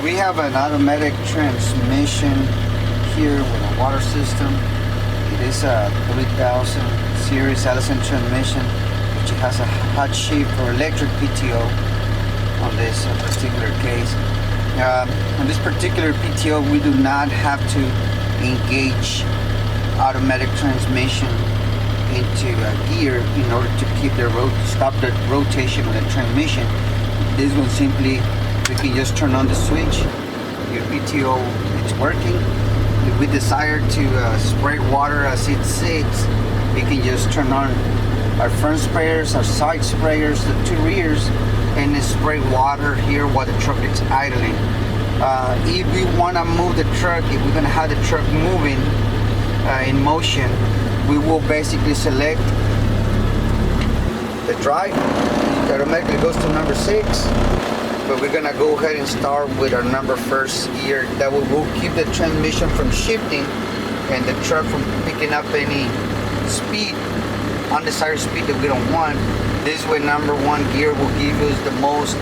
we have an automatic transmission here with a water system. It is a 3000 series Allison transmission, which has a hot shift or electric PTO on this particular case. On this particular PTO, we do not have to engage automatic transmission into gear in order to keep stop the rotation of the transmission. This one simply, we can just turn on the switch. Your PTO, it's working. If we desire to spray water as it sits, we can just turn on our front sprayers, our side sprayers, the two rears, and then spray water here while the truck is idling. If we want to move the truck, if we're going to have the truck moving in motion, we will basically select the drive. It automatically goes to number 6, but we're going to go ahead and start with our number first gear. That will keep the transmission from shifting and the truck from picking up any speed, undesired speed that we don't want. This way, number 1 gear will give us the most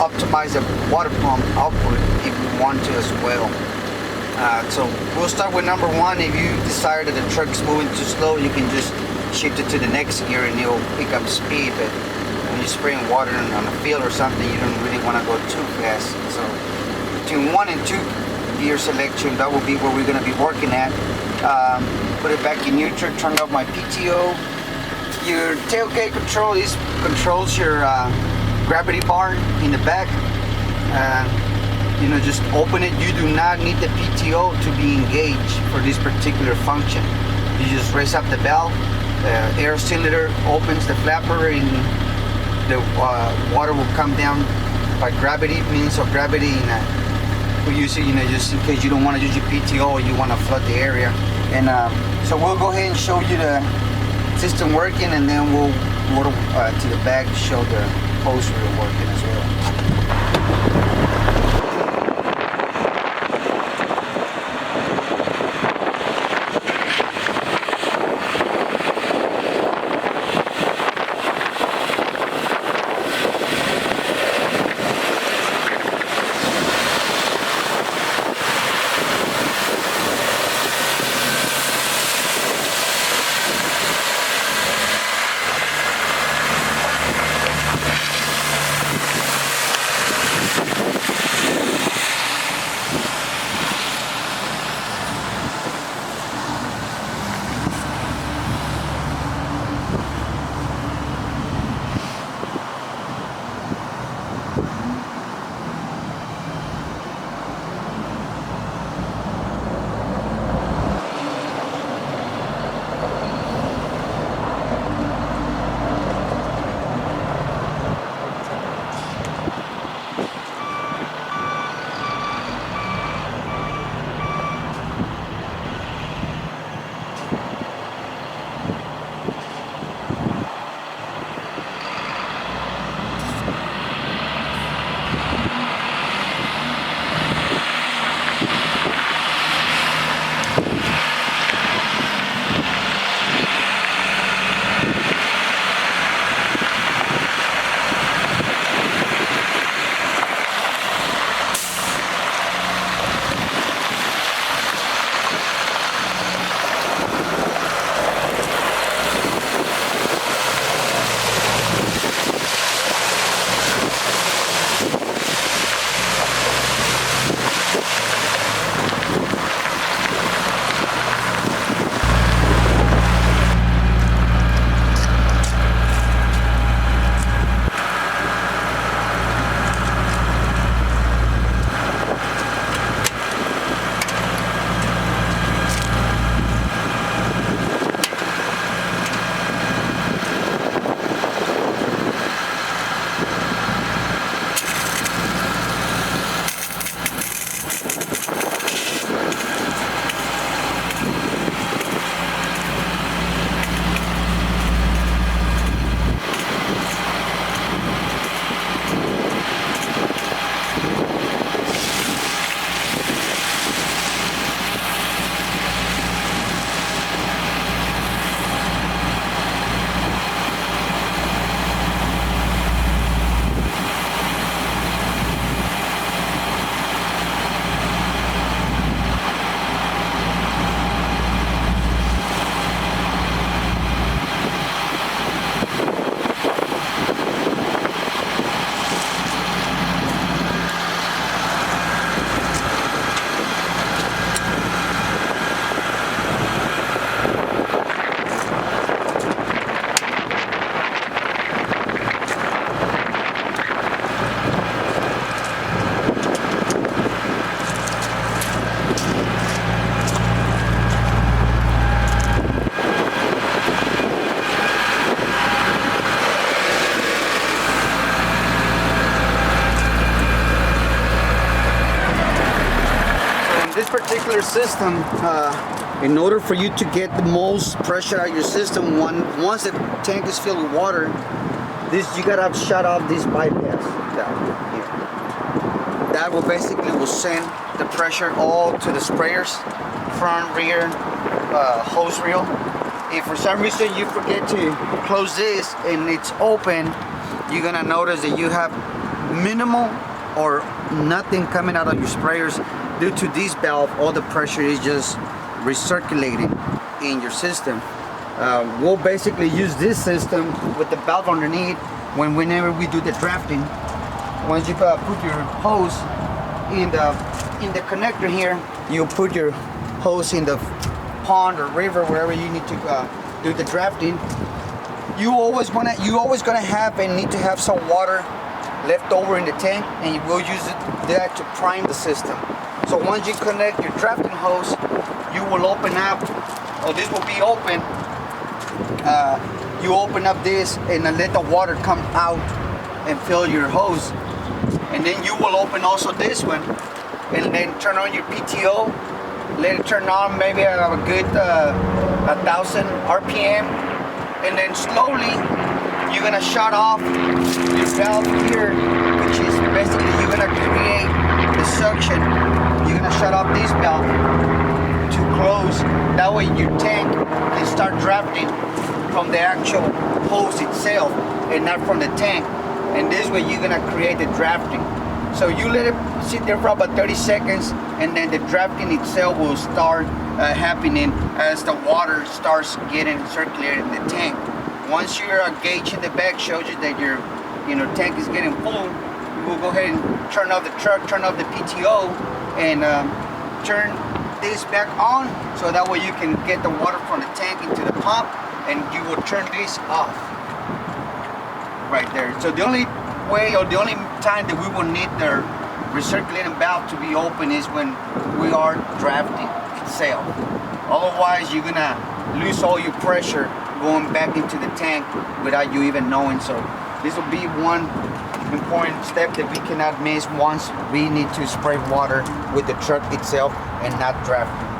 optimize the water pump output if we want to as well. So we'll start with number 1. If you decide that the truck is moving too slow, you can just shift it to the next gear and it'll pick up speed. But when you're spraying water on a field or something, you don't really want to go too fast. So between 1 and 2 gear selection, that will be where we're going to be working at. Put it back in neutral, turn off my PTO. Your tailgate control controls your gravity bar in the back. Just open it. You do not need the PTO to be engaged for this particular function. You just raise up the valve, the air cylinder opens the flapper, and the water will come down by gravity, means of gravity. We use it, just in case you don't want to use your PTO or you want to flood the area. And so we'll go ahead and show you the system working, and then we'll go to the back to show the hose reel working as well. This particular system, in order for you to get the most pressure out of your system, once the tank is filled with water, you gotta shut off this bypass valve here. That will basically send the pressure all to the sprayers, front, rear, hose reel. If for some reason you forget to close this and it's open, you're gonna notice that you have minimal or nothing coming out of your sprayers. Due to this valve, all the pressure is just recirculating in your system. We'll basically use this system with the valve underneath whenever we do the drafting. Once you put your hose in the connector here, you put your hose in the pond or river, wherever you need to do the drafting. You always gonna have and need to have some water left over in the tank, and you will use that to prime the system. So once you connect your drafting hose, you will open up, or this will be open. You open up this and then let the water come out and fill your hose. And then you will open also this one and then turn on your PTO. Let it turn on maybe at a good 1,000 RPM. And then slowly you're gonna shut off your valve here, which is basically you're gonna create the suction. You're gonna shut off this valve to close. That way your tank can start drafting from the actual hose itself and not from the tank. And this way you're gonna create the drafting. So you let it sit there for about 30 seconds, and then the drafting itself will start happening as the water starts getting circulated in the tank. Once your gauge in the back shows you that your tank is getting full, you will go ahead and turn off the truck, turn off the PTO, and turn this back on, so that way you can get the water from the tank into the pump, and you will turn this off right there. So the only way, or the only time that we will need the recirculating valve to be open is when we are drafting itself. Otherwise you're gonna lose all your pressure going back into the tank without you even knowing. So this will be one important step that we cannot miss once we need to spray water with the truck itself and not drafting.